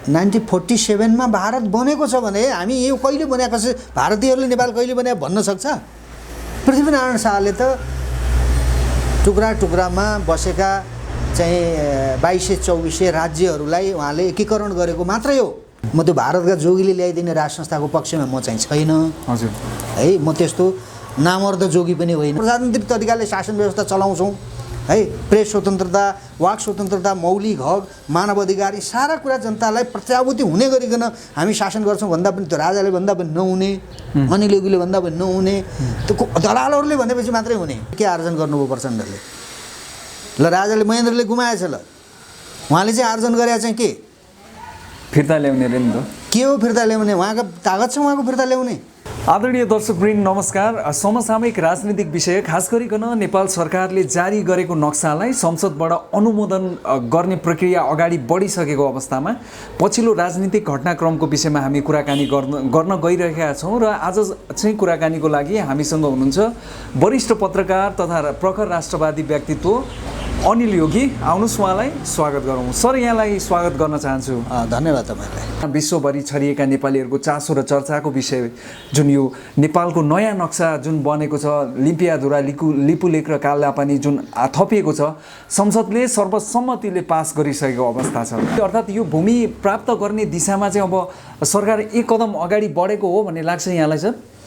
1947 मा भारत बनेको छ भने हामी यो कहिले बनेको छ, भारतीयहरूले नेपाल कहिले बने भन्न सक्छ? पृथ्वीनारायण शाहले त टुक्रा टुक्रामा बसेका चाहिँ 2224 राज्यहरूलाई उहाँले एकीकरण गरेको मात्रै हो। म त्यो भारतका जोगीले ल्याइदिने राज संस्थाको पक्षमा म चाहिँ छैन। हजुर है, म त्यस्तो नामर्द जोगी पनि होइन। प्रजातान्त्रिक तरिकाले शासन व्यवस्था चलाउँछौँ है, प्रेस स्वतन्त्रता, वाक स्वतन्त्रता, मौलिक हक, मानव अधिकार, यी सारा कुरा जनतालाई प्रत्याभूति हुने गरिकन हामी शासन गर्छौँ भन्दा पनि त्यो राजाले भन्दा पनि नहुने, अनिल योगीले भन्दा पनि नहुने, त्यो दलालहरूले भनेपछि मात्रै हुने। के आर्जन गर्नुभयो प्रचण्डले? ल राजाले महेन्द्रले गुमाएछ, ल उहाँले चाहिँ आर्जन गरे चाहिँ के फिर्ता ल्याउने रे नि त। के हो फिर्ता ल्याउने? उहाँको तागत छ उहाँको फिर्ता ल्याउने? आदरणीय दर्शकवृन्द नमस्कार। समसामयिक राजनीतिक विषय खास गरिकन नेपाल सरकारले जारी गरेको नक्सालाई संसदबाट अनुमोदन गर्ने प्रक्रिया अगाडि बढिसकेको अवस्थामा पछिल्लो राजनीतिक घटनाक्रमको विषयमा हामी कुराकानी गर्न गइरहेका छौँ र आज चाहिँ कुराकानीको लागि हामीसँग हुनुहुन्छ वरिष्ठ पत्रकार तथा प्रखर राष्ट्रवादी व्यक्तित्व अनिल योगी। आउनुहोस् उहाँलाई स्वागत गरौँ। सर, यहाँलाई स्वागत गर्न चाहन्छु। धन्यवाद तपाईँलाई। विश्वभरि छरिएका नेपालीहरूको चासो र चर्चाको विषय जुन यो नेपालको नयाँ नक्सा जुन बनेको छ, लिम्पियाधुरा, लिपुलेख र कालापानी जुन थपिएको छ, संसदले सर्वसम्मतिले पास गरिसकेको अवस्था छ। अर्थात् यो भूमि प्राप्त गर्ने दिशामा चाहिँ अब सरकार एक कदम अगाडि बढेको हो भन्ने लाग्छ यहाँलाई सर?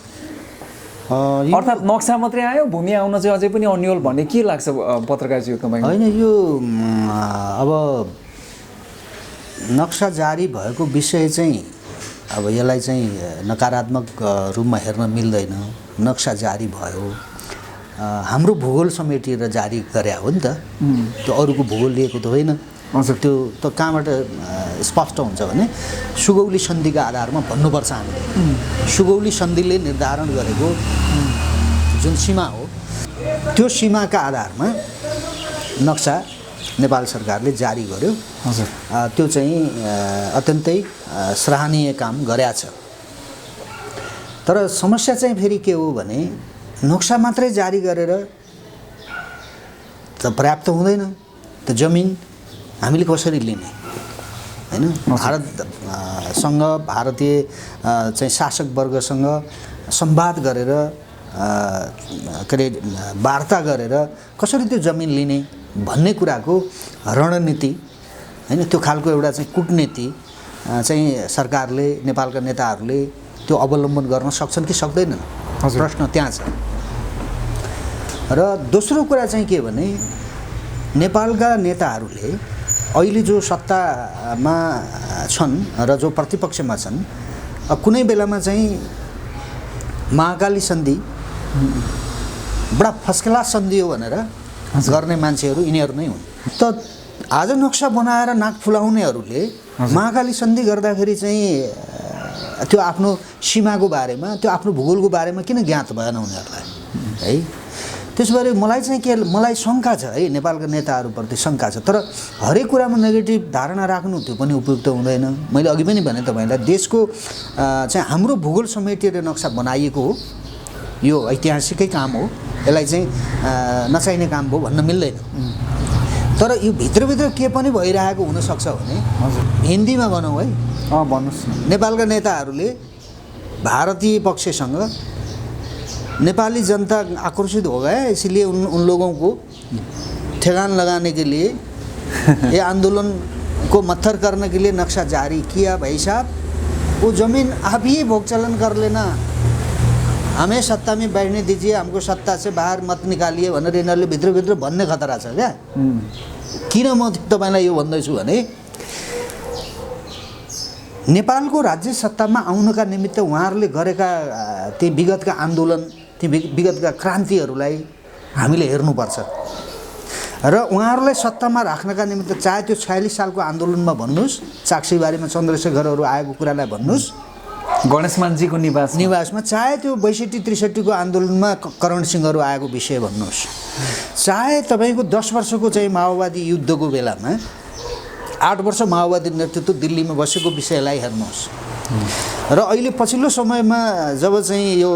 अर्थात् नक्सा मात्रै आयो, भूमि आउन चाहिँ अझै पनि अन्यल भन्ने के लाग्छ पत्रकारज्यू तपाईँ? होइन, यो अब नक्सा जारी भएको विषय चाहिँ अब यसलाई चाहिँ नकारात्मक रूपमा हेर्न मिल्दैन। नक्सा जारी भयो, हाम्रो भूगोल समेटेर जारी गरे हो नि त, त्यो अरूको भूगोल लिएको त होइन। त्यो त कहाँबाट स्पष्ट हुन्छ भने सुगौली सन्धिका आधारमा भन्नुपर्छ हामीले। सुगौली सन्धिले निर्धारण गरेको जुन सीमा हो, त्यो सीमाका आधारमा नक्सा नेपाल सरकारले जारी गर्यो। हजुर, त्यो चाहिँ अत्यन्तै सराहनीय काम गरेछ। तर समस्या चाहिँ फेरि के हो भने नक्सा मात्रै जारी गरेर त पर्याप्त हुँदैन। त जमिन हामीले कसरी लिने हैन? भारतसँग, भारतीय चाहिँ शासक वर्गसँग संवाद गरेर के अरे वार्ता गरेर कसरी त्यो जमिन लिने भन्ने कुराको रणनीति हैन, त्यो खालको एउटा चाहिँ कूटनीति चाहिँ सरकारले, नेपालका नेताहरूले त्यो अवलम्बन गर्न सक्छन् कि सक्दैनन्? प्रश्न त्यहाँ छ। र दोस्रो कुरा चाहिँ के भने नेपालका नेताहरूले अहिले जो सत्तामा छन् र जो प्रतिपक्षमा छन्, कुनै बेलामा चाहिँ महाकाली सन्धि बडा फर्स्ट क्लास सन्धि हो भनेर गर्ने मान्छेहरू यिनीहरू नै हुन्। त आज नक्सा बनाएर नाक फुलाउनेहरूले महाकाली सन्धि गर्दाखेरि चाहिँ त्यो आफ्नो सीमाको बारेमा, त्यो आफ्नो भूगोलको बारेमा किन ज्ञात भएन उनीहरूलाई है? त्यसबारे मलाई शङ्का छ है, नेपालका नेताहरूप्रति शङ्का छ। तर हरेक कुरामा नेगेटिभ धारणा राख्नु त्यो पनि उपयुक्त हुँदैन। मैले अघि पनि भने तपाईँलाई, देशको चाहिँ हाम्रो भूगोल समेटेर नक्सा बनाइएको हो, यो ऐतिहासिकै काम हो, यसलाई चाहिँ नचाहिने काम हो भन्न मिल्दैन। तर यो भित्रभित्र के पनि भइरहेको हुनसक्छ भने हिन्दीमा भनौँ है, भन्नुहोस् न। नेपालका नेताहरूले भारतीय पक्षसँग नेपाली जनता आक्रोशित हो गए, इसलिए उन लोगों को ठेगान लगाने के लिए ये आंदोलन को मत्थर करने के लिए नक्शा जारी किया। भाई साहब, वो ज़मीन आप ही भोग चलन कर लेना, हमें सत्ता में बैठने दीजिए, हमको सत्ता से बाहर मत निकालिए भनेर यिनीहरूले भित्रभित्र भन्ने खतरा छ क्या। किन म तपाईँलाई यो भन्दैछु भने नेपालको राज्य सत्तामा आउनका निमित्त उहाँहरूले गरेका ती विगतका आन्दोलन, ती विगतका क्रान्तिहरूलाई हामीले हेर्नुपर्छ र उहाँहरूलाई सत्तामा राख्नका निमित्त चाहे त्यो 46 सालको आन्दोलनमा भन्नुहोस्, चाक्सीबारीमा चन्द्रशेखरहरू आएको कुरालाई भन्नुहोस्, गणेशमानजीको निवासमा, चाहे त्यो 62-63 को आन्दोलनमा करण सिंहहरू आएको विषय भन्नुहोस्, चाहे तपाईँको 10 वर्षको चाहिँ माओवादी युद्धको बेलामा 8 वर्ष माओवादी नेतृत्व दिल्लीमा बसेको विषयलाई हेर्नुहोस्। र अहिले पछिल्लो समयमा जब चाहिँ यो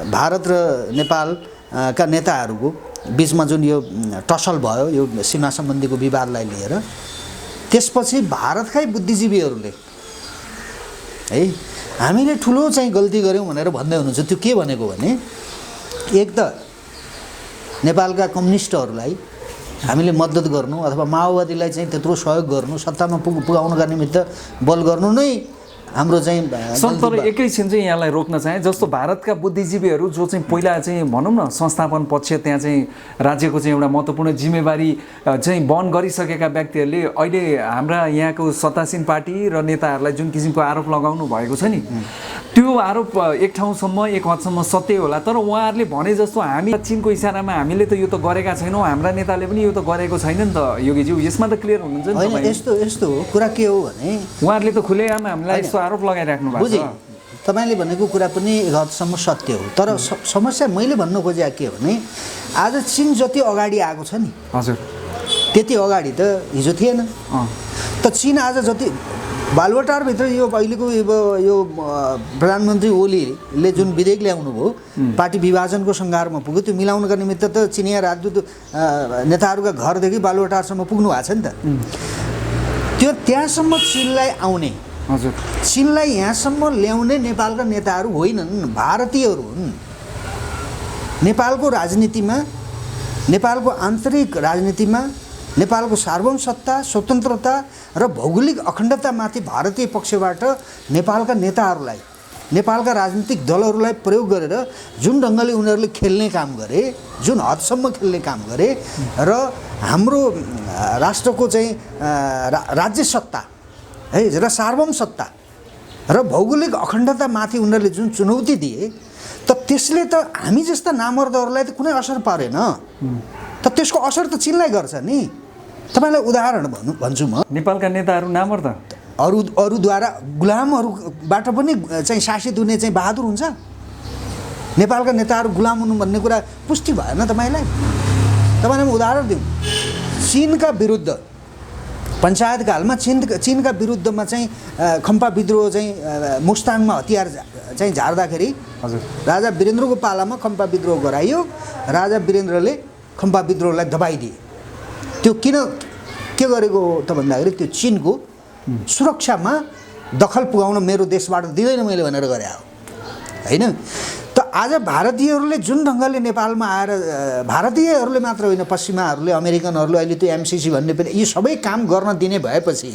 भारत र नेपालका नेताहरूको बिचमा जुन यो टसल भयो, यो सीमा सम्बन्धीको विवादलाई लिएर त्यसपछि भारतकै बुद्धिजीवीहरूले है हामीले ठुलो चाहिँ गल्ती गऱ्यौँ भनेर भन्दै हुनुहुन्छ। त्यो के भनेको भने एक त नेपालका कम्युनिस्टहरूलाई हामीले मद्दत गर्नु अथवा माओवादीलाई चाहिँ त्यत्रो सहयोग गर्नु, सत्तामा पुगाउनका निमित्त बल गर्नु नै हाम्रो चाहिँ तर एकैछिन चाहिँ यहाँलाई रोक्न चाहे, जस्तो भारतका बुद्धिजीवीहरू जो चाहिँ पहिला चाहिँ भनौँ न संस्थापन पक्ष त्यहाँ चाहिँ राज्यको चाहिँ एउटा महत्त्वपूर्ण जिम्मेवारी चाहिँ वहन गरिसकेका व्यक्तिहरूले अहिले हाम्रा यहाँको सत्तासीन पार्टी र नेताहरूलाई जुन किसिमको आरोप लगाउनु भएको छ नि, त्यो आरोप एक ठाउँसम्म एक हदसम्म सत्य होला। तर उहाँहरूले भने जस्तो हामी चीनको इसारामा हामीले त यो त गरेका छैनौँ, हाम्रा नेताले पनि यो त गरेको छैन नि त योगीज्यू, यसमा त क्लियर हुनुहुन्छ नि तपाईँ। यस्तो कुरा के हो भने उहाँहरूले त खुलेआम हामीलाई यस्तो आरोप लगाइराख्नु भएको छ। तपाईँले भनेको कुरा पनि एक हदसम्म सत्य हो, तर समस्या मैले भन्नु खोजेको के हो भने आज चीन जति अगाडि आएको छ नि, हजुर, त्यति अगाडि त हिजो थिएन। त चीन आज जति बालुवाटारभित्र यो अहिलेको यो प्रधानमन्त्री ओलीले जुन विधेयक ल्याउनु भयो पार्टी विभाजनको सङ्घारमा पुग्यो, त्यो मिलाउनका निमित्त त चिनिया राजदूत नेताहरूका घरदेखि बालुवाटारसम्म पुग्नु भएको छ नि त। त्यो त्यहाँसम्म चीनलाई आउने, हजुर, चीनलाई यहाँसम्म ल्याउने नेपालका नेताहरू होइनन्, भारतीयहरू हुन्। नेपालको राजनीतिमा, नेपालको आन्तरिक राजनीतिमा नेपालको सार्वभौम सत्ता, स्वतन्त्रता र भौगोलिक अखण्डतामाथि भारतीय पक्षबाट नेपालका नेताहरूलाई, नेपालका राजनीतिक दलहरूलाई प्रयोग गरेर जुन ढङ्गले उनीहरूले खेल्ने काम गरे, जुन हदसम्म खेल्ने काम गरे र हाम्रो राष्ट्रको चाहिँ राज्य सत्ता है र सार्वभौम सत्ता र भौगोलिक अखण्डतामाथि उनीहरूले जुन चुनौती दिए, त त्यसले त हामी जस्ता नामर्दहरूलाई त कुनै असर पारेन। त त्यसको असर त चीनलाई गर्छ नि। तपाईँलाई उदाहरण भन्छु म, नेपालका नेताहरू नामर्द अरूद्वारा गुलामहरूबाट पनि चाहिँ शासित हुने चाहिँ बहादुर हुन्छ। नेपालका नेताहरू गुलाम हुनु भन्ने कुरा पुष्टि भएन तपाईँलाई। तपाईँलाई म उदाहरण दिउँ, चीनका विरुद्ध पञ्चायतकालमा चीनका विरुद्धमा चाहिँ खम्पा विद्रोह चाहिँ मुस्ताङमा हतियार चाहिँ झार्दाखेरि राजा वीरेन्द्रको पालामा खम्पा विद्रोह गराइयो। राजा वीरेन्द्रले खम्पा विद्रोहलाई दबाइदिए। त्यो किन के गरेको हो त भन्दाखेरि त्यो चीनको सुरक्षामा दखल पुगाउन मेरो देशबाट दिँदैन मैले भनेर गरे हो, होइन? त आज भारतीयहरूले जुन ढङ्गले नेपालमा आएर, भारतीयहरूले मात्र होइन पश्चिमाहरूले, अमेरिकनहरूले अहिले त्यो एमसिसी भन्ने पनि यी सबै काम गर्न दिने भएपछि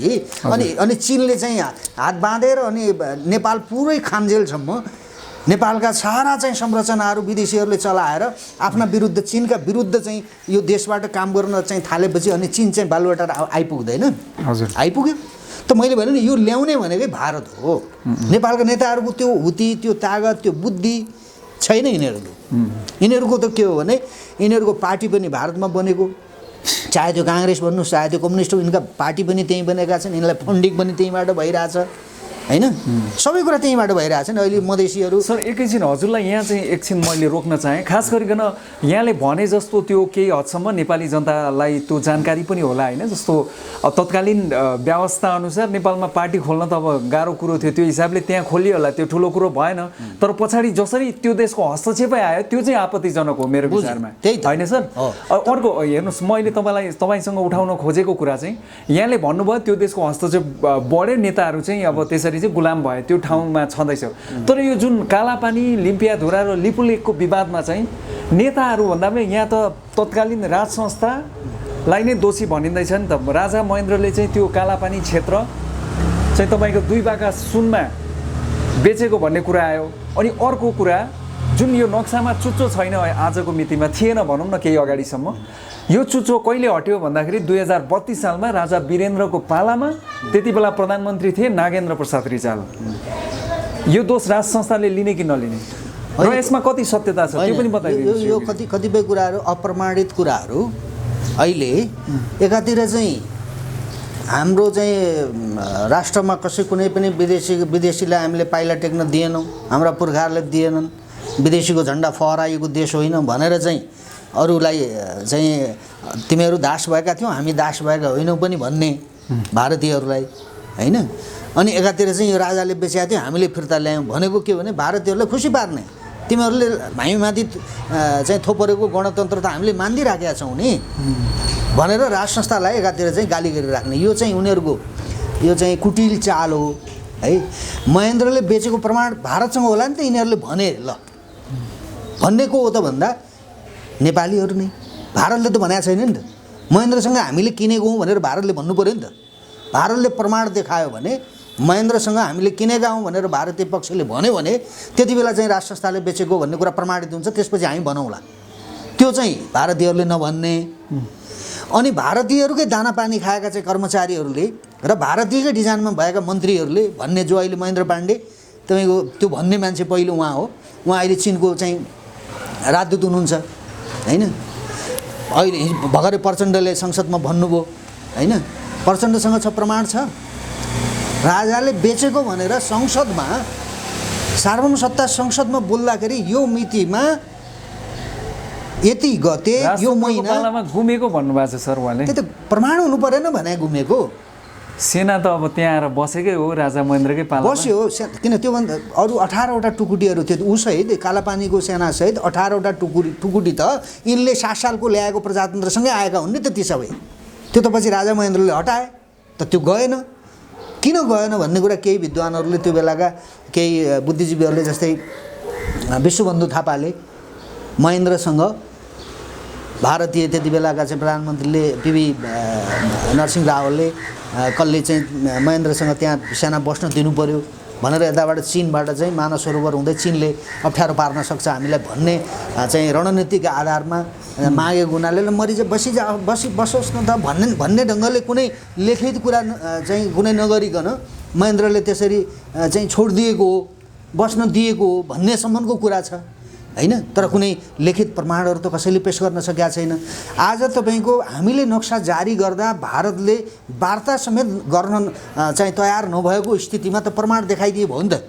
अनि चीनले चाहिँ हात बाँधेर अनि नेपाल पुरै खानजेलसम्म नेपालका सारा चाहिँ संरचनाहरू विदेशीहरूले चलाएर आफ्ना विरुद्ध, चीनका विरुद्ध चाहिँ यो देशबाट काम गर्न चाहिँ थालेपछि अनि चीन चाहिँ बालुवाटार आइपुग्दैन। हजुर, आइपुग्यो। त मैले भने नि यो ल्याउने भनेकै भारत हो। नेपालका नेताहरूको त्यो हुती, त्यो तागत, त्यो बुद्धि छैन यिनीहरूको त के हो भने यिनीहरूको पार्टी पनि भारतमा बनेको, चाहे त्यो काङ्ग्रेस भन्नुहोस् चाहे त्यो कम्युनिस्ट हो, यिनका पार्टी पनि त्यहीँ बनेका छन्, यिनलाई फन्डिङ पनि त्यहीँबाट भइरहेछ, होइन? सबै कुरा त्यहीँबाट भइरहेछन्। अहिले मधेसीहरू सर एकैछिन हजुरलाई यहाँ चाहिँ एकछिन मैले रोक्न चाहेँ, खास गरिकन यहाँले भने जस्तो त्यो केही हदसम्म नेपाली जनतालाई त्यो जानकारी पनि होला, होइन? जस्तो तत्कालीन व्यवस्था अनुसार नेपालमा पार्टी खोल्न त अब गाह्रो कुरो थियो, त्यो हिसाबले त्यहाँ खोलियो होला, त्यो ठुलो कुरो भएन। तर पछाडि जसरी त्यो देशको हस्तक्षेपै आयो त्यो चाहिँ आपत्तिजनक हो मेरो विचारमा, होइन सर? अर्को हेर्नुहोस्, मैले तपाईँसँग उठाउन खोजेको कुरा चाहिँ यहाँले भन्नुभयो त्यो देशको हस्तक्षेप बढ्यो, नेताहरू चाहिँ अब त्यसरी चाहिँ गुलाम भयो, त्यो ठाउँमा छँदैछ। तर यो जुन कालापानी, लिम्पियाधुरा र लिपुलेकको विवादमा चाहिँ नेताहरू भन्दा पनि यहाँ त तत्कालीन राज संस्थालाई नै दोषी भनिँदैछ नि त। राजा महेन्द्रले चाहिँ त्यो कालापानी क्षेत्र चाहिँ तपाईँको 2 बाका सुनमा बेचेको भन्ने कुरा आयो। अनि अर्को कुरा, जुन यो नक्सामा चुच्चो छैन आजको मितिमा, थिएन भनौँ न केही अगाडिसम्म, यो चुच्चो कहिले हट्यो भन्दाखेरि 2032 सालमा राजा वीरेन्द्रको पालामा त्यति बेला प्रधानमन्त्री थिए नागेन्द्र प्रसाद रिजाल। यो दोष राज संस्थाले लिने कि नलिने र यसमा कति सत्यता छ त्यो पनि बताइदिनुहोस्। यो कतिपय कुराहरू अप्रमाणित कुराहरू अहिले एकातिर चाहिँ हाम्रो चाहिँ राष्ट्रमा कुनै पनि विदेशीलाई हामीले पाइला टेक्न दिएनौँ, हाम्रा पुर्खाहरूले दिएनन्, विदेशीको झन्डा फहराएको देश होइन भनेर चाहिँ अरूलाई चाहिँ तिमीहरू दास भएका थियौ, हामी दास भएका होइनौँ पनि भन्ने भारतीयहरूलाई, होइन? अनि एकातिर चाहिँ यो राजाले बेचेका थियो हामीले फिर्ता ल्यायौँ भनेको के भने भारतीयहरूलाई खुसी पार्ने, तिमीहरूले हामीमाथि चाहिँ थोपरेको गणतन्त्र त हामीले मानिदिइराखेका छौँ नि, भनेर राज संस्थालाई एकातिर चाहिँ गाली गरिराख्ने यो चाहिँ उनीहरूको यो चाहिँ कुटिल चाल हो है। महेन्द्रले बेचेको प्रमाण भारतसँग होला नि त, यिनीहरूले भने ल भन्ने को हो त भन्दा नेपालीहरू नै। भारतले त भनेको छैन नि त, महेन्द्रसँग हामीले किनेको हौँ भनेर भारतले भन्नु पऱ्यो नि त। भारतले प्रमाण देखायो भने, महेन्द्रसँग हामीले किनेका हौँ भनेर भारतीय पक्षले भन्यो भने त्यति बेला चाहिँ राज संस्थाले बेचेको भन्ने कुरा प्रमाणित हुन्छ, त्यसपछि हामी भनौँला। त्यो चाहिँ भारतीयहरूले नभन्ने, अनि भारतीयहरूकै दाना पानी खाएका चाहिँ कर्मचारीहरूले र भारतीयकै डिजाइनमा भएका मन्त्रीहरूले भन्ने, जो अहिले महेन्द्र पाण्डे तपाईँको त्यो भन्ने मान्छे पहिलो उहाँ हो, उहाँ अहिले चिनको चाहिँ राजदूत हुनुहुन्छ होइन। अहिले भर्खरै प्रचण्डले संसदमा भन्नुभयो होइन, प्रचण्डसँग छ प्रमाण छ, राजाले बेचेको भनेर संसदमा, सार्वभौम सत्ता संसदमा बोल्दाखेरि यो मितिमा यति गते यो महिना पालामा गुमेको भन्नुभएको छ सर उहाँले। त्यो त प्रमाण हुनु परेन भने गुमेको। सेना त अब त्यहाँ आएर बसेकै हो, राजा महेन्द्रकै पालामा बस्यो, किन त्योभन्दा अरू 18वटा टुकुटीहरू थियो उसहित, कालापानीको सेनासहित 18वटा टुकुटी त यिनले 7 सालको ल्याएको प्रजातन्त्रसँगै आएका हुन् नि त ती सबै। त्यो त पछि राजा महेन्द्रले हटाए त, त्यो गएन। किन गएन भन्ने कुरा केही विद्वानहरूले, त्यो बेलाका केही बुद्धिजीवीहरूले जस्तै विश्वबन्धु थापाले महेन्द्रसँग भारतीय त्यति बेलाका चाहिँ प्रधानमन्त्रीले पिभी नरसिंह रावलले कसले चाहिँ महेन्द्रसँग त्यहाँ सेना बस्न दिनु पर्यो भनेर यताबाट चीनबाट चाहिँ मानस सरोवर हुँदै चीनले अप्ठ्यारो पार्न सक्छ हामीलाई भन्ने चाहिँ रणनीतिक आधारमा मागेको हुनाले मरिज बसोस् न त भन्ने ढङ्गले कुनै लेखित कुरा चाहिँ कुनै नगरिकन महेन्द्रले त्यसरी चाहिँ छोडिदिएको हो, बस्न दिएको हो भन्ने सम्बन्धको कुरा छ होइन। तर कुनै लिखित प्रमाणहरू त कसैले पेश गर्न सकेका छैन। आज तपाईँको हामीले नक्सा जारी गर्दा भारतले वार्ता समेत गर्न चाहिँ तयार नभएको स्थितिमा त प्रमाण देखाइदिए भयो नि त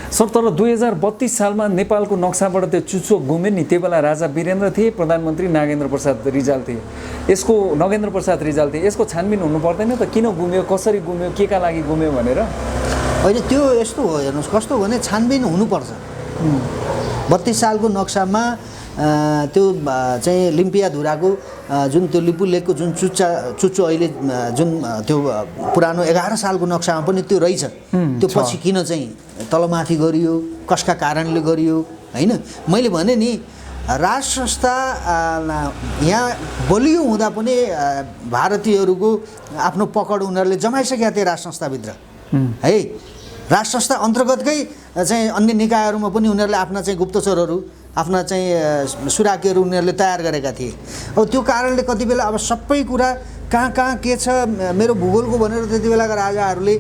सर। तर 2032 सालमा नेपालको नक्साबाट त्यो चुच्चो गुम्यो नि, त्यो बेला राजा वीरेन्द्र थिए, प्रधानमन्त्री नागेन्द्र प्रसाद रिजाल थिए, यसको नगेन्द्र प्रसाद रिजाल थिए। यसको छानबिन हुनु पर्दैन त, किन गुम्यो, कसरी गुम्यो, के का लागि गुम्यो भनेर? होइन, त्यो यस्तो हो, हेर्नुहोस् कस्तो हो भने छानबिन हुनुपर्छ। 32 सालको नक्सामा त्यो चाहिँ लिम्पियाधुराको जुन त्यो लिपु लेकको जुन चुच्चो अहिले जुन त्यो पुरानो 11 सालको नक्सामा पनि त्यो रहेछ। त्यो पछि किन चाहिँ तलमाथि गरियो, कसका कारणले गरियो होइन। मैले भने नि राज संस्था यहाँ बलियो हुँदा पनि भारतीयहरूको आफ्नो पकड उनीहरूले जमाइसकेका थिए राज संस्थाभित्र है। राज संस्था अन्तर्गतकै चाहिँ अन्य निकायहरूमा पनि उनीहरूले आफ्ना चाहिँ गुप्तचरहरू, आफ्ना चाहिँ सुराकीहरू उनीहरूले तयार गरेका थिए। अब त्यो कारणले कति बेला अब सबै कुरा कहाँ कहाँ के छ मेरो भूगोलको भनेर त्यति बेलाका राजाहरूले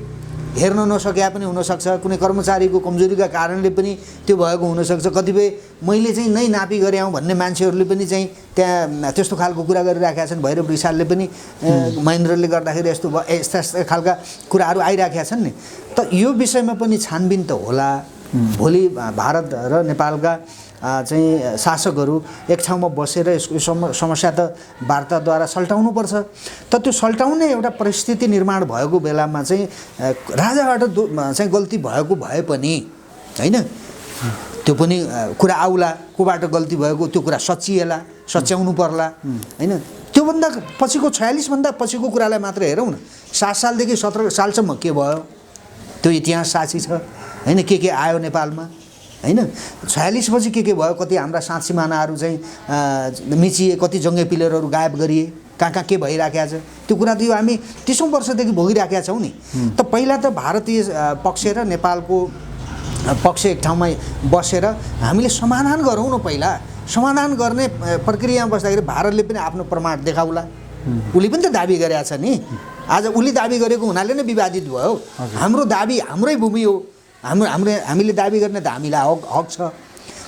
हेर्न नसकेका पनि हुनसक्छ, कुनै कर्मचारीको कमजोरीका कारणले पनि त्यो भएको हुनसक्छ। कतिपय मैले चाहिँ नै नापी गरे आउँ भन्ने मान्छेहरूले पनि चाहिँ त्यहाँ त्यस्तो खालको कुरा गरिराखेका छन्। भैरव रिसालले पनि महेन्द्रले गर्दाखेरि यस्ता खालका कुराहरू आइराखेका छन् नि। त यो विषयमा पनि छानबिन त होला। भोलि भारत र नेपालका चाहिँ शासकहरू एक ठाउँमा बसेर यसको समस्या त वार्ताद्वारा सल्टाउनुपर्छ। त त्यो सल्टाउने एउटा परिस्थिति निर्माण भएको बेलामा चाहिँ राजाबाट चाहिँ गल्ती भएको भए पनि होइन, त्यो पनि कुरा आउला, कोबाट गल्ती भएको त्यो कुरा सचिएला, सच्याउनु पर्ला होइन। त्योभन्दा पछिको 46 भन्दा पछिको कुरालाई मात्र हेरौँ न। 7 सालदेखि 17 सालसम्म के भयो त्यो इतिहास साक्षी छ होइन। के आयो नेपालमा होइन, 46 पछि के भयो, कति हाम्रा सात सिमानाहरू चाहिँ मिचिए, कति जङ्गे पिलरहरू गायब गरिए, कहाँ कहाँ के भइराखेको छ त्यो कुरा त यो हामी 30औं वर्षदेखि भोगिराखेका छौँ नि। त पहिला त भारतीय पक्ष र नेपालको पक्ष एक ठाउँमा बसेर हामीले समाधान गरौँ न। पहिला समाधान गर्ने प्रक्रियामा बस्दाखेरि भारतले पनि आफ्नो प्रमाण देखाउला। उसले पनि त दाबी गरेका छ नि। आज उसले दाबी गरेको हुनाले नै विवादित भयो। हाम्रो दाबी हाम्रै भूमि हो, हामीले दाबी गर्ने त हामीलाई हक छ।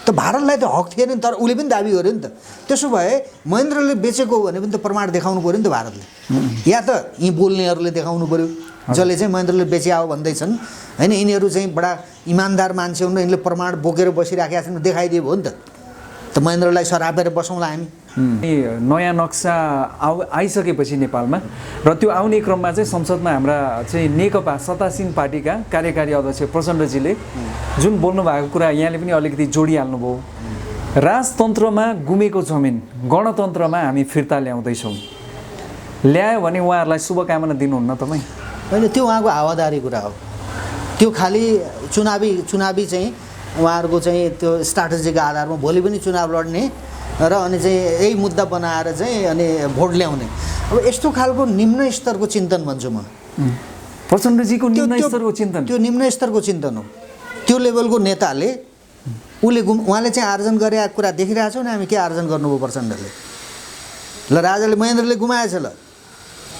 त भारतलाई त हक थिएन नि, तर उसले पनि दाबी गर्यो नि त। त्यसो भए महेन्द्रले बेचेको हो भने पनि त प्रमाण देखाउनु पऱ्यो नि त भारतले, या त यी बोल्नेहरूले देखाउनु पऱ्यो जसले चाहिँ महेन्द्रले बेचे हो भन्दैछन् होइन। यिनीहरू चाहिँ बडा इमान्दार मान्छे हुन्, यिनले प्रमाण बोकेर बसिराखेका छन्, देखाइदियो भयो नि त। त महेन्द्रलाई सरापेर बसौँला हामी। नयाँ नक्सा आइसकेपछि नेपालमा र त्यो आउने क्रममा चाहिँ संसदमा हाम्रा चाहिँ नेकपा सत्तासीन पार्टीका कार्यकारी अध्यक्ष प्रचण्डजीले जुन बोल्नु भएको कुरा यहाँले पनि अलिकति जोडिहाल्नुभयो। राजतन्त्रमा गुमेको जमिन गणतन्त्रमा हामी फिर्ता ल्याउँदैछौँ। ल्यायो भने उहाँहरूलाई शुभकामना दिनुहुन्न तपाईँ? होइन, त्यो उहाँको हावादारी कुरा हो। त्यो खालि चुनावी चाहिँ उहाँहरूको चाहिँ त्यो स्ट्राटेजीको आधारमा भोलि पनि चुनाव लड्ने र अनि चाहिँ यही मुद्दा बनाएर चाहिँ अनि भोट ल्याउने, अब यस्तो खालको निम्न स्तरको चिन्तन भन्छु म। प्रचण्डजीको निम्न स्तरको चिन्तन, त्यो निम्न स्तरको चिन्तन हो। त्यो लेभलको नेताले उहाँले चाहिँ आर्जन गरेको कुरा देखिरहेको छौँ नि हामी। के आर्जन गर्नुभयो प्रचण्डले? ल राजाले महेन्द्रले गुमाएछ, ल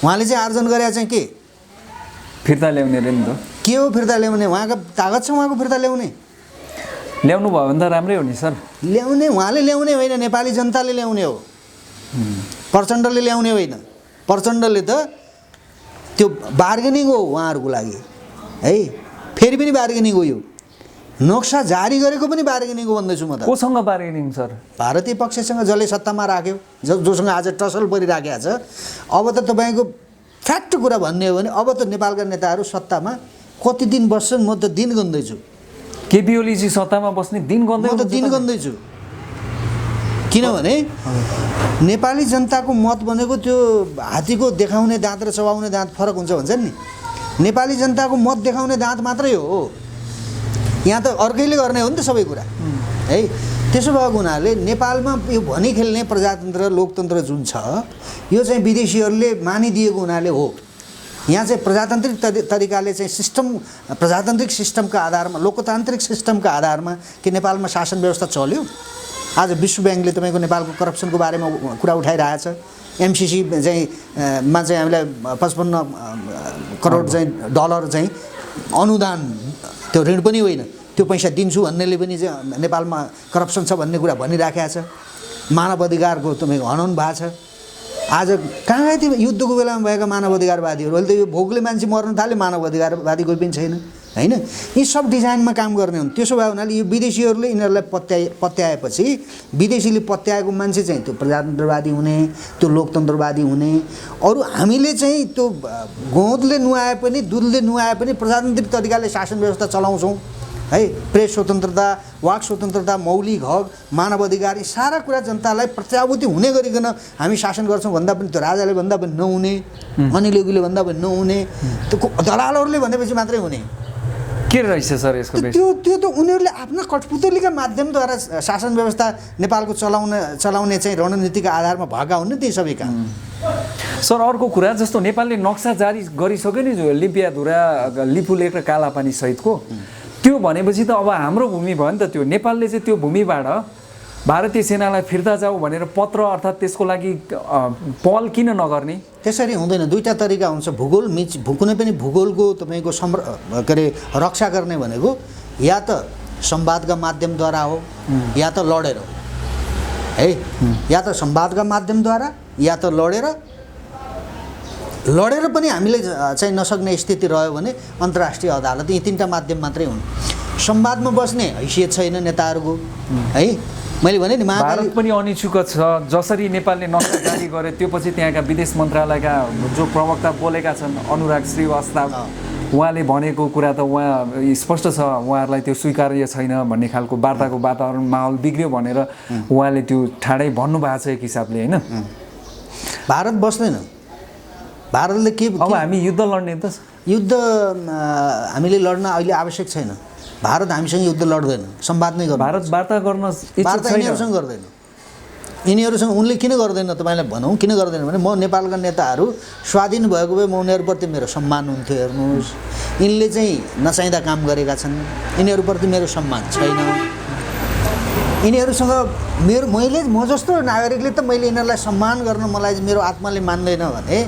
उहाँले चाहिँ आर्जन गरेको चाहिँ के फिर्ता ल्याउने रे नि त। के हो फिर्ता ल्याउने? उहाँको तागत छ उहाँको फिर्ता ल्याउने? ल्याउनु भयो भने त राम्रै हो नि सर। ल्याउने उहाँले ल्याउने होइन, नेपाली जनताले ल्याउने हो। प्रचण्डले ल्याउने होइन। प्रचण्डले त त्यो बार्गेनिङ हो उहाँहरूको लागि है। फेरि पनि बार्गेनिङ हो। यो नक्सा जारी गरेको पनि बार्गेनिङ हो भन्दैछु म त। कोसँग बार्गेनिङ सर? भारतीय पक्षसँग, जसले सत्तामा राख्यो, जोसँग आज टसल परिराखेको छ। अब त तपाईँको फ्याक्ट कुरा भन्ने हो भने अब त नेपालका नेताहरू सत्तामा कति दिन बस्छन् म त दिन गन्दैछु। केपी ओलीजी सत्तामा बस्ने दिन म त दिन गन्दैछु। किनभने नेपाली जनताको मत भनेको त्यो हात्तीको देखाउने दाँत र चबाउने दाँत फरक हुन्छ भन्छन् नि। नेपाली जनताको मत देखाउने दाँत मात्रै हो। यहाँ त अर्कैले गर्ने हो नि त सबै कुरा है। त्यसो भएको हुनाले नेपालमा यो भनी खेल्ने प्रजातन्त्र लोकतन्त्र जुन छ यो चाहिँ विदेशीहरूले मानिदिएको हुनाले हो। यहाँ चाहिँ प्रजातान्त्रिक तरिकाले चाहिँ सिस्टम, प्रजातान्त्रिक सिस्टमका आधारमा, लोकतान्त्रिक सिस्टमका आधारमा के नेपालमा शासन व्यवस्था चल्यो। आज विश्व ब्याङ्कले तपाईँको नेपालको करप्सनको बारेमा कुरा उठाइरहेछ। एमसिसी चाहिँ मा चाहिँ हामीलाई 55 करोड चाहिँ डलर चाहिँ अनुदान, त्यो ऋण पनि होइन, त्यो पैसा दिन्छु भन्नेले पनि चाहिँ नेपालमा करप्सन छ भन्ने कुरा भनिराखेको छ। मानव अधिकारको तपाईँको हनन भएको छ। आज कहाँ गए त्यो युद्धको बेलामा भएका मानव अधिकारवादीहरू? अहिले त यो भोगले मान्छे मर्न थाले, मानव अधिकारवादी कोही पनि छैन होइन। यी सब डिजाइनमा काम गर्ने हुन्। त्यसो भयो हुनाले यो विदेशीहरूले यिनीहरूलाई पत्याएपछि विदेशीले पत्याएको मान्छे चाहिँ त्यो प्रजातन्त्रवादी हुने, त्यो लोकतन्त्रवादी हुने। अरू हामीले चाहिँ त्यो गहुँतले नुहाए पनि दुधले नुहाए पनि प्रजातान्त्रिक तरिकाले शासन व्यवस्था चलाउँछौँ है। प्रेस स्वतन्त्रता, वाक स्वतन्त्रता, मौलिक हक, मानव अधिकार, यी सारा कुरा जनतालाई प्रत्याभूति हुने गरिकन हामी शासन गर्छौँ भन्दा पनि त्यो राजाले भन्दा पनि नहुने, अनिल योगीले भन्दा पनि नहुने, त्यो दलालहरूले भनेपछि मात्रै हुने। के रहेछ सर यसको? त्यो त उनीहरूले आफ्ना कठपुतलीका माध्यमद्वारा शासन व्यवस्था नेपालको चलाउने चाहिँ रणनीतिका आधारमा भएका हुन् नि ती सबै काम। सर अर्को कुरा, जस्तो नेपालले नक्सा जारी गरिसक्यो नि, जो लिपियाधुरा, लिपुलेक र कालापानी सहितको, त्यो भनेपछि त अब हाम्रो भूमि भयो नि त। त्यो नेपालले चाहिँ त्यो भूमिबाट भारतीय सेनालाई फिर्ता जाऊ भनेर पत्र अर्थात् त्यसको लागि पहल किन नगर्ने? त्यसरी हुँदैन। दुईवटा तरिका हुन्छ। भूगोल कुनै पनि भूगोलको तपाईँको के अरे रक्षा गर्ने भनेको या त संवादका माध्यमद्वारा हो या त लडेर हो है। या त संवादका माध्यमद्वारा या त लडेर पनि हामीले चाहिँ नसक्ने स्थिति रह्यो भने अन्तर्राष्ट्रिय अदालत, यी तीनटा माध्यम मात्रै हुन्। संवादमा बस्ने हैसियत छैन नेताहरूको है। मैले भने नि भारत पनि अनिच्छुक छ। जसरी नेपालले नक्सा जारी गरे त्यो पछि त्यहाँका विदेश मन्त्रालयका जो प्रवक्ता बोलेका छन्, अनुराग श्रीवास्तव, उहाँले भनेको कुरा त उहाँ स्पष्ट छ, उहाँहरूलाई त्यो स्वीकार्य छैन भन्ने खालको वार्ताको वातावरण माहौल बिग्रियो भनेर उहाँले त्यो ठाडै भन्नुभएको छ एक हिसाबले होइन। भारत बस्दैन। भारतले के अब हामी युद्ध लड्ने त? युद्ध हामीले लड्न अहिले आवश्यक छैन। भारत हामीसँग युद्ध लड्दैन, संवाद नै गर्छ। भारत वार्ता गर्न वार्ता यिनीहरूसँग गर्दैन। यिनीहरूसँग उनले किन गर्दैन तपाईँलाई भनौँ किन गर्दैन भने, म नेपालका नेताहरू स्वाधीन भएको भए म उनीहरूप्रति मेरो सम्मान हुन्थ्यो। हेर्नुहोस्, यिनले चाहिँ नचाहिँदा काम गरेका छन्, यिनीहरूप्रति मेरो सम्मान छैन। यिनीहरूसँग म जस्तो नागरिकले त मैले यिनीहरूलाई सम्मान गर्न मलाई मेरो आत्माले मान्दैन भने,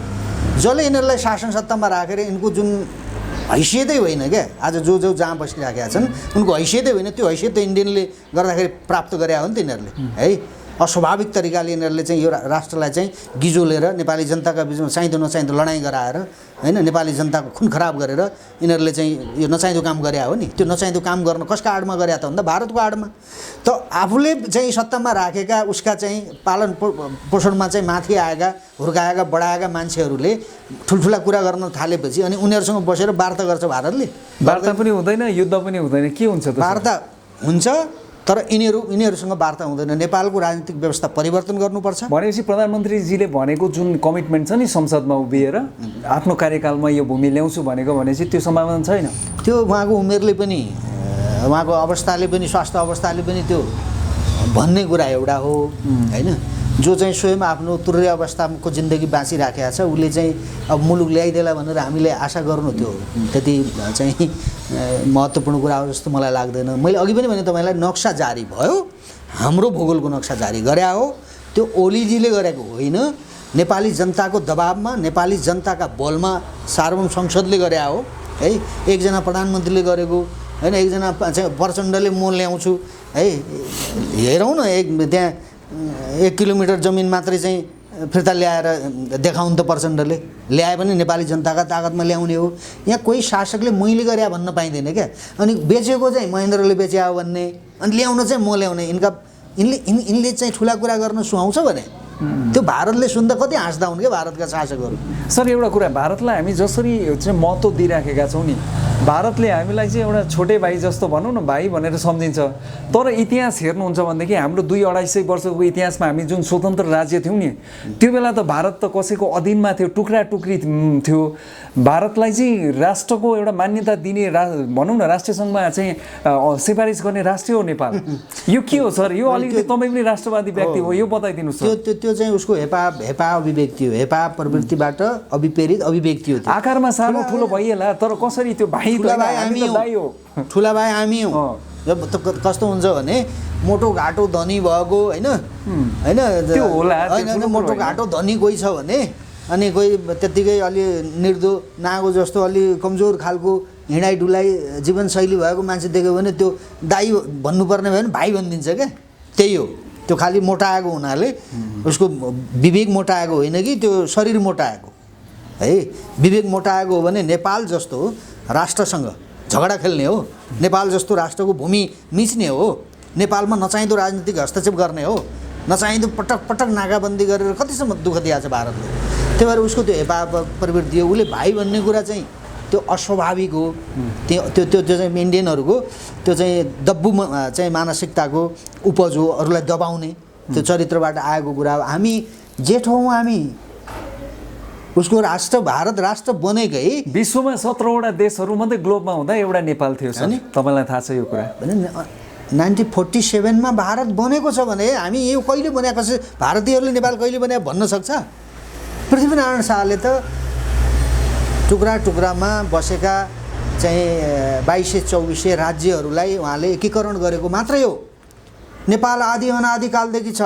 जसले यिनीहरूलाई शासन सत्तामा राखेर यिनको जुन हैसियतै होइन क्या, आज जो जहाँ बसिराखेका छन् उनको हैसियतै होइन, त्यो हैसियत त इन्डियनले गर्दाखेरि प्राप्त गरे हो नि त यिनीहरूले है। अस्वाभाविक तरिकाले यिनीहरूले चाहिँ यो राष्ट्रलाई चाहिँ गिजोलेर नेपाली जनताका बिचमा चाहिँदो नचाहिँदो लडाइँ गराएर होइन, नेपाली जनताको खुन खराब गरेर यिनीहरूले चाहिँ यो नचाहिँदो काम गरे हो नि। त्यो नचाहिँदो काम गर्न कसका आडमा गरे त भन्दा भारतको आडमा। त आफूले चाहिँ सत्तामा राखेका उसका चाहिँ पालन पोषणमा चाहिँ माथि आएका, हुर्काएका, बढाएका मान्छेहरूले ठुल्ठुला कुरा गर्न थालेपछि अनि उनीहरूसँग बसेर वार्ता गर्छ भारतले? वार्ता पनि हुँदैन, युद्ध पनि हुँदैन, के हुन्छ त? वार्ता हुन्छ तर यिनीहरूसँग वार्ता हुँदैन। नेपालको राजनीतिक व्यवस्था परिवर्तन गर्नुपर्छ। भनेपछि प्रधानमन्त्रीजीले भनेको जुन कमिटमेन्ट छ नि संसदमा उभिएर आफ्नो कार्यकालमा यो भूमि ल्याउँछु भनेको भनेपछि त्यो सम्भावना छैन। त्यो उहाँको उमेरले पनि उहाँको अवस्थाले पनि स्वास्थ्य अवस्थाले पनि त्यो भन्ने कुरा एउटा हो हैन। जो चाहिँ स्वयं आफ्नो तुर्य अवस्थाको जिन्दगी बाँचिराखेको छ उसले चाहिँ अब मुलुक ल्याइदेला भनेर हामीले आशा गर्नु त्यो त्यति चाहिँ महत्त्वपूर्ण कुरा हो जस्तो मलाई लाग्दैन। मैले अघि पनि भने तपाईँलाई नक्सा जारी भयो, हाम्रो भूगोलको नक्सा जारी गरे हो, त्यो ओलीजीले गरेको होइन। नेपाली जनताको दबाबमा, नेपाली जनताका बलमा सार्वभौम संसदले गरे हो है। एकजना प्रधानमन्त्रीले गरेको होइन, एकजना चाहिँ प्रचण्डले म ल्याउँछु है। हेरौँ न त्यहाँ 1 किलोमिटर जमिन मात्रै चाहिँ फिर्ता ल्याएर देखाउनु त प्रचण्डले ल्याए पनि नेपाली जनताका ताकतमा ल्याउने हो। यहाँ कोही शासकले मैले गरे भन्न पाइँदैन क्या। अनि बेचेको चाहिँ महेन्द्रले बेच्या हो भन्ने, अनि ल्याउन चाहिँ म ल्याउने। यिनले चाहिँ ठुला कुरा गर्न सुहाउँछ भने त्यो भारतले सुन्दा कति हाँस्दा हुन् क्या भारतका शासकहरू। सर एउटा कुरा, भारतलाई हामी जसरी चाहिँ महत्त्व दिइराखेका छौँ नि, भारतले हामीलाई चाहिँ एउटा छोटे भाइ जस्तो भनौँ न, भाइ भनेर सम्झिन्छ। तर इतिहास हेर्नुहुन्छ भनेदेखि हाम्रो 200-250 वर्षको इतिहासमा हामी जुन स्वतन्त्र राज्य थियौँ नि, त्यो बेला त भारत त कसैको अधीनमा थियो, टुक्रा टुक्री थियो। भारतलाई चाहिँ राष्ट्रको एउटा मान्यता दिने भनौँ न, राष्ट्रिय सङ्घमा चाहिँ सिफारिस गर्ने राष्ट्र हो नेपाल। यो के हो सर? यो अलिकति तपाईँ पनि राष्ट्रवादी व्यक्ति हो, यो बताइदिनुहोस् सर। त्यो चाहिँ उसको हेपा अभिव्यक्ति हो, हेपा प्रवृत्तिबाट अभिप्रेरित अभिव्यक्ति हो। आकारमा सानो ठुलो भइएला, तर कसरी त्यो भाइ ठुला भाइ हामी हौँ। जब कस्तो हुन्छ भने मोटो घाटो धनी भएको होइन होइन त्यो होला, होइन मोटो घाटो धनी कोही छ भने अनि कोही त्यत्तिकै अलि निर्दो नागो जस्तो अलि कमजोर खालको हिँडाइ डुलाइ जीवनशैली भएको मान्छे देख्यो भने त्यो दाइ भन्नुपर्ने भयो भने भाइ भनिदिन्छ क्या। त्यही हो, त्यो खालि मोटाएको हुनाले उसको विवेक मोटाएको होइन कि त्यो शरीर मोटाएको है। विवेक मोटाएको हो भने नेपाल जस्तो राष्ट्रसँग झगडा खेल्ने हो, नेपाल जस्तो राष्ट्रको भूमि मिच्ने हो, नेपालमा नचाहिँदो राजनीतिक हस्तक्षेप गर्ने हो, नचाहिँदो पटक पटक नाकाबन्दी गरेर कतिसम्म दुःख दिएको छ भारतले। त्यही भएर उसको त्यो हेपा प्रवृत्ति हो। उसले भाइ भन्ने कुरा चाहिँ त्यो अस्वाभाविक हो। त्यो चाहिँ इन्डियनहरूको त्यो चाहिँ दब्बु चाहिँ मानसिकताको उपज हो, अरूलाई दबाउने त्यो चरित्रबाट आएको कुरा हो। हामी जेठ हौँ, हामी उसको राष्ट्र भारत राष्ट्र बनेकै विश्वमा 17वटा देशहरू मात्रै ग्लोबमा हुँदा एउटा नेपाल थियो सर। तपाईँलाई थाहा छ यो कुरा? 1947 मा भारत बनेको छ भने हामी यो कहिले बनेको छ, भारतीयहरूले नेपाल कहिले बने भन्न सक्छ? पृथ्वीनारायण शाहले त टुक्रा टुक्रामा बसेका चाहिँ 2200-2400 राज्यहरूलाई उहाँले एकीकरण गरेको मात्रै हो। नेपाल आदि अनादिकालदेखि छ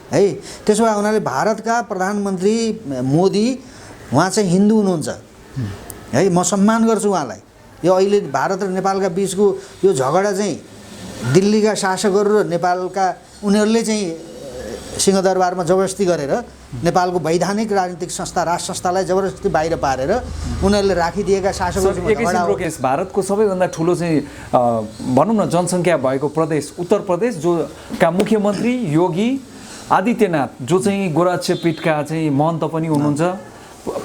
है। त्यसो भए हुनाले भारतका प्रधानमन्त्री मोदी उहाँ चाहिँ हिन्दू हुनुहुन्छ है, म सम्मान गर्छु उहाँलाई। यो अहिले भारत र नेपालका बिचको यो झगडा चाहिँ दिल्लीका शासकहरू र नेपालका उनीहरूले चाहिँ सिंहदरबारमा जबरजस्ती गरेर नेपालको वैधानिक राजनीतिक संस्था राष्ट्र संस्थालाई जबरजस्ती बाहिर पारेर उनीहरूले राखिदिएका शासकहरू। भारतको सबैभन्दा ठुलो चाहिँ भनौँ न जनसङ्ख्या भएको प्रदेश उत्तर प्रदेश, जो का मुख्यमन्त्री योगी आदित्यनाथ, जो चाहिँ गोरक्षपीठका चाहिँ महन्त पनि हुनुहुन्छ,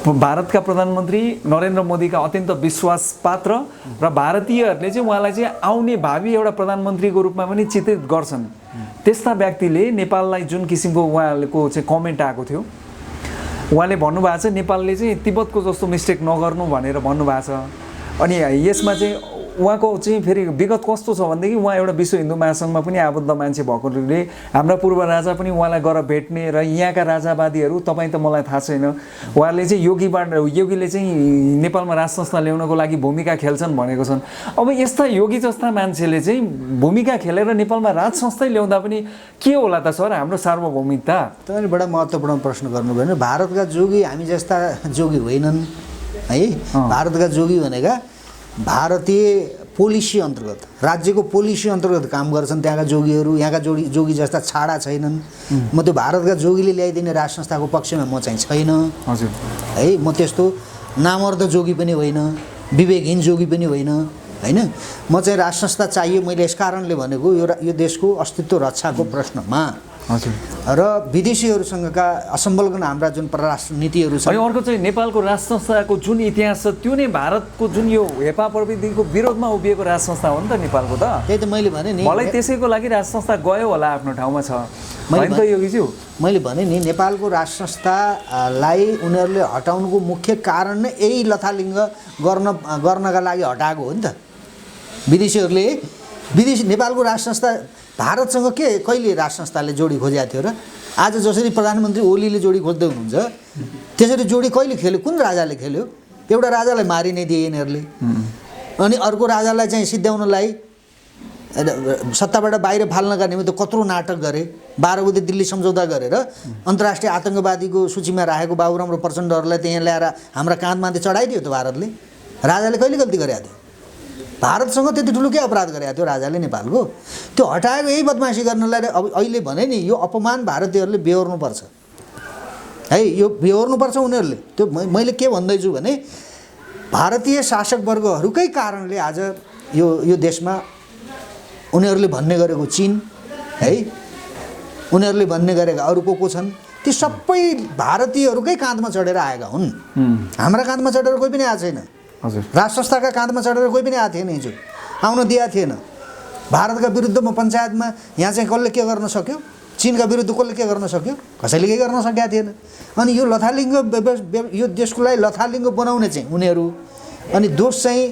भारतका प्रधानमन्त्री नरेन्द्र मोदीका अत्यन्त विश्वास पात्र र भारतीयहरूले चाहिँ उहाँलाई चाहिँ आउने भावी एउटा प्रधानमन्त्रीको रूपमा पनि चित्रित गर्छन्। त्यस्ता व्यक्तिले नेपाललाई जुन किसिमको उहाँको चाहिँ कमेन्ट आएको थियो, उहाँले भन्नुभएको छ नेपालले चाहिँ तिब्बतको जस्तो मिस्टेक नगर्नु भनेर भन्नुभएको छ। अनि यसमा चाहिँ उहाँको चाहिँ फेरि विगत कस्तो छ भनेदेखि उहाँ एउटा विश्व हिन्दू महासङ्घमा पनि आबद्ध मान्छे भएकोले हाम्रा पूर्व राजा पनि उहाँलाई गएर भेट्ने र यहाँका राजावादीहरू तपाईँ त मलाई थाहा छैन, उहाँले चाहिँ योगीले चाहिँ नेपालमा राज संस्था ल्याउनको लागि भूमिका खेल्छन् भनेको छन्। अब यस्ता योगी जस्ता मान्छेले चाहिँ भूमिका खेलेर नेपालमा राज संस्थै ल्याउँदा पनि के होला त सर हाम्रो सार्वभौमिकता? तपाईँले बडा महत्त्वपूर्ण प्रश्न गर्नुभयो भने भारतका जोगी हामी जस्ता जोगी होइनन् है। भारतका जोगी भनेका भारतीय पोलिसी अन्तर्गत, राज्यको पोलिसी अन्तर्गत काम गर्छन् त्यहाँका जोगीहरू। यहाँका जोगी जस्ता छाडा छैनन्। म त्यो भारतका जोगीले ल्याइदिने राज संस्थाको पक्षमा म चाहिँ छैन हजुर है। म त्यस्तो नामर्द जोगी पनि होइन, विवेकहीन जोगी पनि होइन होइन। म चाहिँ राज संस्था चाहियो। मैले यस कारणले भनेको यो देशको अस्तित्व रक्षाको प्रश्नमा हजुर। र विदेशीहरूसँगका असम्बलगन हाम्रा जुन परराष्ट्र नीतिहरू अनि छन्, अर्को चाहिँ नेपालको राज संस्थाको जुन इतिहास छ त्यो नै भारतको जुन यो हेपा प्रविधिको विरोधमा उभिएको राज संस्था हो नि त नेपालको त। त्यही त मैले भने नि, मलाई त्यसैको लागि राज संस्था गयो होला आफ्नो ठाउँमा छ होइन त योगीज्यू। मैले भने नि नेपालको राज संस्थालाई उनीहरूले हटाउनुको मुख्य कारण नै यही लथालिङ्ग गर्नका लागि हटाएको हो नि त। विदेशी नेपालको राज संस्था भारतसँग कहिले राज संस्थाले जोडी खोजेको थियो र? आज जसरी प्रधानमन्त्री ओलीले जोडी खोज्दै हुनुहुन्छ त्यसरी जोडी कहिले खेल्यो? कुन राजाले खेल्यो? एउटा राजालाई मारि नै दिए यिनीहरूले, अनि अर्को राजालाई चाहिँ सिद्ध्याउनलाई सत्ताबाट बाहिर फाल्नका निमित्त कत्रो नाटक गरे। 12 बुँदे दिल्ली सम्झौता गरेर अन्तर्राष्ट्रिय आतङ्कवादीको सूचीमा राखेको बाबुराम र प्रचण्डहरूलाई त्यहाँ ल्याएर हाम्रा काँधमाथि चढाइदियो त भारतले। राजाले कहिले गल्ती गरेको थियो? भारतसँग त्यति ठुलो के अपराध गरेको थियो राजाले नेपालको? त्यो हटाएको यही बदमासी गर्नलाई। अब अहिले भने नि यो अपमान भारतीयहरूले बेहोर्नुपर्छ है, यो बेहोर्नुपर्छ उनीहरूले। त्यो मैले के भन्दैछु भने भारतीय शासक वर्गहरूकै कारणले आज यो देशमा उनीहरूले भन्ने गरेको चीन है, उनीहरूले भन्ने गरेका अरू को छन्, ती सबै भारतीयहरूकै काँधमा चढेर आएका हुन्। हाम्रा काँधमा चढेर कोही पनि आएको छैन। राज संस्थाका काँधमा चढेर कोही पनि आएको थिएन, हिजो आउन दिएको थिएन। भारतका विरुद्धमा पञ्चायतमा यहाँ चाहिँ कसले के गर्न सक्यो? चीनका विरुद्ध कसले के गर्न सक्यो? कसैले केही गर्न सकेका थिएन। अनि यो लथालिङ्ग यो देशको लागि लथालिङ्ग बनाउने चाहिँ उनीहरू, अनि दोष चाहिँ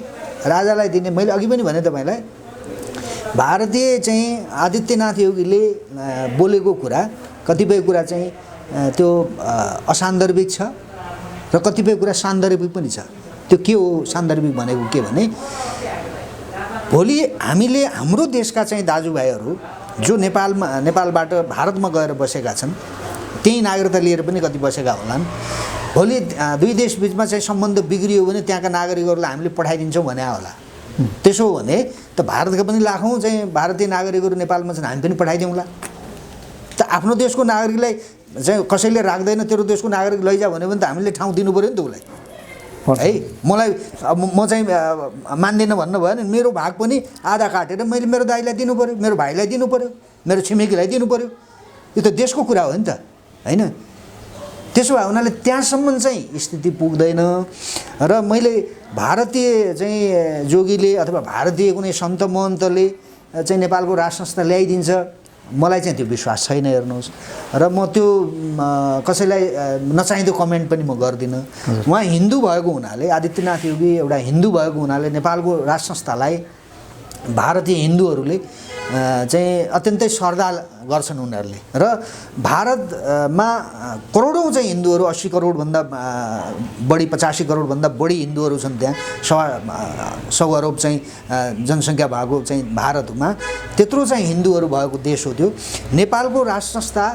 राजालाई दिने। मैले अघि पनि भने तपाईँलाई, भारतीय चाहिँ आदित्यनाथ योगीले बोलेको कुरा कतिपय कुरा चाहिँ त्यो असान्दर्भिक छ र कतिपय कुरा सान्दर्भिक पनि छ। त्यो के हो सान्दर्भिक भनेको? के भने भोलि हामीले हाम्रो देशका चाहिँ दाजुभाइहरू जो नेपालबाट भारतमा गएर बसेका छन्, त्यही नागरिकता लिएर पनि कति बसेका होलान्, भोलि दुई देश बिचमा चाहिँ सम्बन्ध बिग्रियो भने त्यहाँका नागरिकहरूलाई हामीले पठाइदिन्छौँ भने होला। त्यसो हो भने त भारतका पनि लाखौँ चाहिँ भारतीय नागरिकहरू नेपालमा छन्, हामी पनि पठाइदिउँला। त आफ्नो देशको नागरिकलाई चाहिँ कसैले राख्दैन, तेरो देशको नागरिक लैजा भन्यो भने त हामीले ठाउँ दिनु पऱ्यो नि त उसलाई है। मलाई म चाहिँ मान्दिनँ भन्नु भयो नि, मेरो भाग पनि आधा काटेर मैले मेरो दाइलाई दिनु पऱ्यो, मेरो भाइलाई दिनु पऱ्यो, मेरो छिमेकीलाई दिनु पऱ्यो। यो त देशको कुरा हो नि त होइन? त्यसो भए हुनाले त्यहाँसम्म चाहिँ स्थिति पुग्दैन। र मैले भारतीय चाहिँ जोगीले अथवा भारतीय कुनै सन्त महन्तले चाहिँ नेपालको राज संस्था ल्याइदिन्छ, मलाई चाहिँ त्यो विश्वास छैन। हेर्नुहोस्, र म त्यो कसैलाई नचाहिँदो कमेन्ट पनि म गर्दिनँ। उहाँ हिन्दू भएको हुनाले, आदित्यनाथ योगी एउटा हिन्दू भएको हुनाले नेपालको राज संस्थालाई भारतीय हिन्दूहरूले चाहिँ अत्यन्तै श्रद्धा गर्छन् उनीहरूले। र भारतमा करोडौँ चाहिँ हिन्दूहरू, 80 करोडभन्दा बढी, 85 करोडभन्दा बढी हिन्दूहरू छन्। त्यहाँ 100 अरब चाहिँ जनसङ्ख्या भएको चाहिँ भारतमा त्यत्रो चाहिँ हिन्दूहरू भएको देश हो त्यो। नेपालको राज संस्था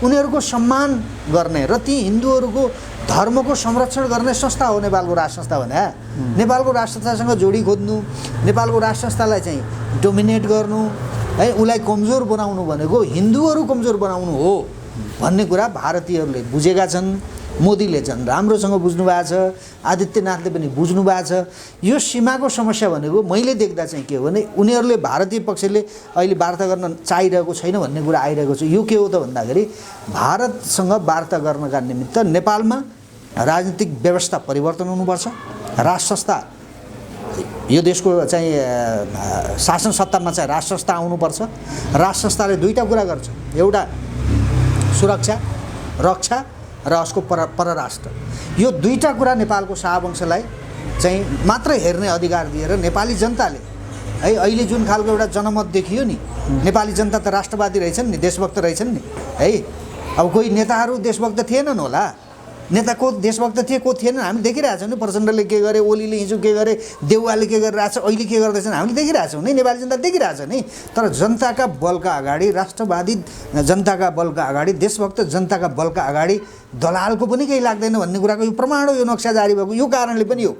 उनीहरूको सम्मान गर्ने र ती हिन्दूहरूको धर्मको संरक्षण गर्ने संस्था हो नेपालको राज संस्था भने। नेपालको राज संस्थासँग जोडी खोज्नु, नेपालको राज संस्थालाई चाहिँ डोमिनेट गर्नु है, उसलाई कमजोर बनाउनु भनेको हिन्दूहरू कमजोर बनाउनु हो भन्ने कुरा भारतीयहरूले बुझेका छन्। मोदीले झन् राम्रोसँग बुझ्नु भएको छ, आदित्यनाथले पनि बुझ्नु भएको छ। यो सीमाको समस्या भनेको मैले देख्दा चाहिँ के हो भने उनीहरूले भारतीय पक्षले अहिले वार्ता गर्न चाहिरहेको छैन भन्ने कुरा आइरहेको छ। यो के हो त भन्दाखेरि भारतसँग वार्ता गर्नका निमित्त नेपालमा राजनीतिक व्यवस्था परिवर्तन हुनुपर्छ। राज संस्था, यो देशको चाहिँ शासन सत्तामा चाहिँ राज संस्था आउनुपर्छ। राज संस्थाले दुईवटा कुरा गर्छ, एउटा सुरक्षा रक्षा र उसको परराष्ट्र। यो दुईवटा कुरा नेपालको शाहवंशलाई चाहिँ मात्र हेर्ने अधिकार दिएर नेपाली जनताले है, अहिले जुन खालको एउटा जनमत देखियो नि, नेपाली जनता त राष्ट्रवादी रहेछन् नि, देशभक्त रहेछन् नि है। अब कोही नेताहरू देशभक्त थिएनन् होला, नेता को देशभक्त थिए को थिएनन् हामी देखिरहेछौँ नि। प्रचण्डले के गरे, ओलीले हिजो के गरे, देउवाले के गरिरहेछ, अहिले के गर्दैछन् हामीले देखिरहेछौँ नि, नेपाली जनता देखिरहेछ नि। तर जनताका बलका अगाडि, राष्ट्रवादी जनताका बलका अगाडि, देशभक्त जनताका बलका अगाडि दलालको पनि केही लाग्दैन भन्ने कुराको यो प्रमाण हो। यो नक्सा जारी भएको यो कारणले पनि हो।